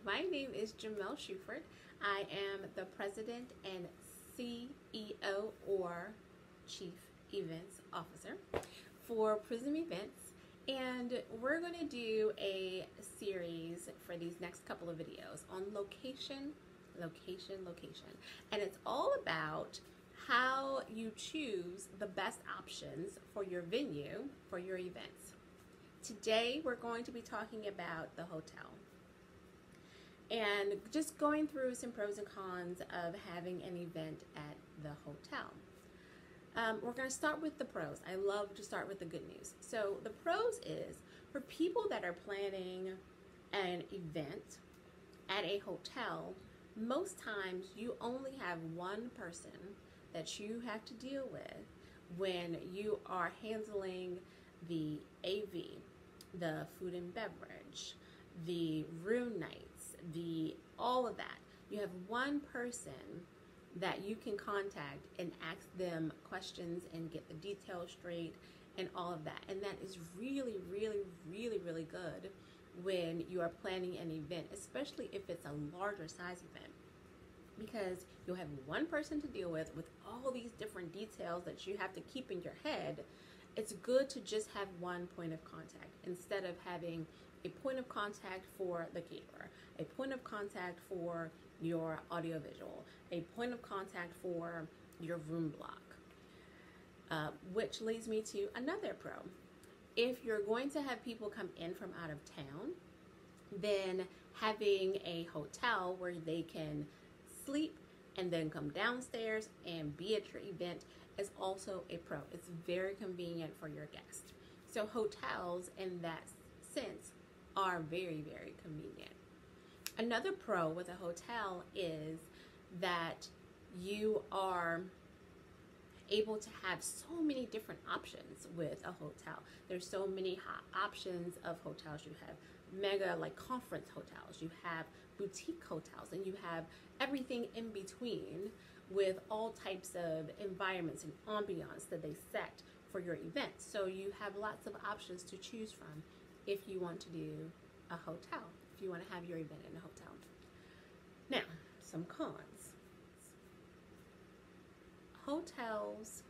My name is Jamel Shuford. I am the President and CEO or Chief Events Officer for Prism Events, and we're going to do a series for these next couple of videos on location, and it's all about how you choose the best options for your venue for your events. Today we're going to be talking about the hotel and just going through some pros and cons of having an event at the hotel. We're going to start with the pros. I love to start with the good news. So the pros is for people that are planning an event at a hotel, most times you only have one person that you have to deal with when you are handling the AV, the food and beverage, the room nights, all of that. You have one person that you can contact and ask them questions and get the details straight and all of that. And that is really, really, really, really good when you are planning an event, especially if it's a larger size event, because you'll have one person to deal with all these different details that you have to keep in your head. It's good to just have one point of contact instead of having a point of contact for the caterer, a point of contact for your audiovisual, a point of contact for your room block, which leads me to another pro. If you're going to have people come in from out of town, then having a hotel where they can sleep and then come downstairs and be at your event is also a pro. It's very convenient for your guests. So hotels in that sense are very, very convenient. Another pro with a hotel is that you are able to have so many different options with a hotel. There's so many options of hotels. You have mega like conference hotels, you have boutique hotels, and you have everything in between with all types of environments and ambiance that they set for your event. So you have lots of options to choose from if you want to do a hotel, if you want to have your event in a hotel. Now, some cons. Hotels,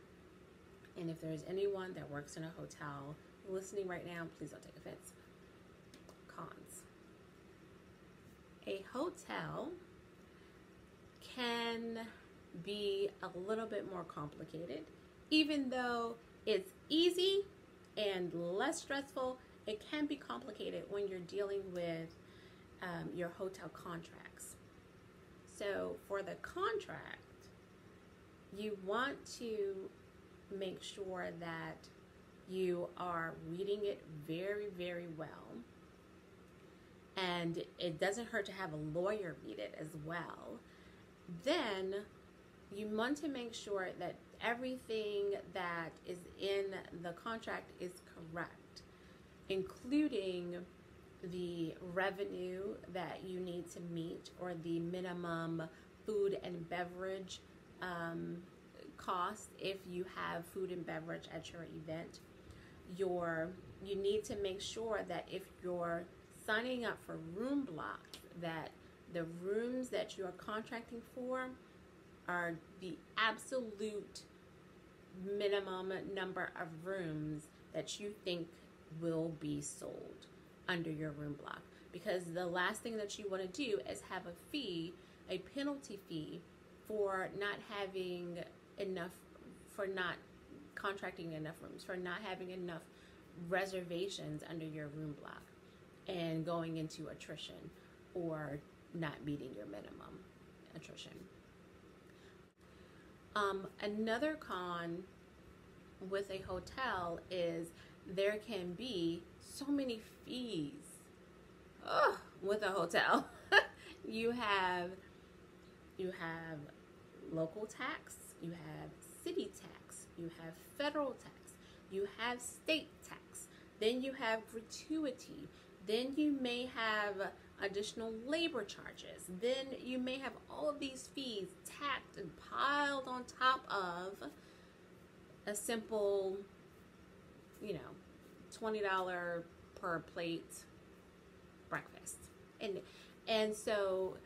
and if there's anyone that works in a hotel listening right now, please don't take offense. Cons. A hotel can be a little bit more complicated. Even though it's easy and less stressful, it can be complicated when you're dealing with your hotel contracts. So for the contract, you want to make sure that you are reading it very, very well. And it doesn't hurt to have a lawyer read it as well. Then you want to make sure that everything that is in the contract is correct, including the revenue that you need to meet or the minimum food and beverage cost if you have food and beverage at your event. You need to make sure that if you're signing up for room blocks, that the rooms that you are contracting for are the absolute minimum number of rooms that you think will be sold under your room block. Because the last thing that you want to do is have a fee, a penalty fee, for not having enough, for not contracting enough rooms, for not having enough reservations under your room block and going into attrition or not meeting your minimum attrition. Another con with a hotel is there can be so many fees. With a hotel. you have local tax, you have city tax, you have federal tax, you have state tax, then you have gratuity, then you may have additional labor charges, then you may have all of these fees tacked and piled on top of a simple, $20 per plate breakfast. And And so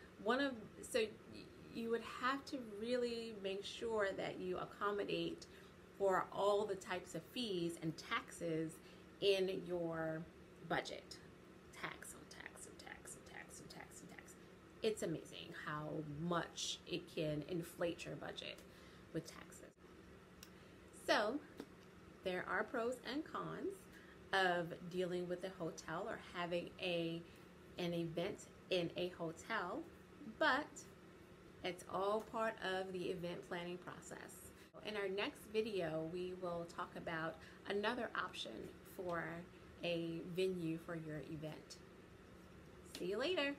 you would have to really make sure that you accommodate for all the types of fees and taxes in your budget. Tax on tax and tax and tax and tax and tax. It's amazing how much it can inflate your budget with taxes. So there are pros and cons of dealing with a hotel or having an event in a hotel, but it's all part of the event planning process. In our next video, we will talk about another option for a venue for your event. See you later.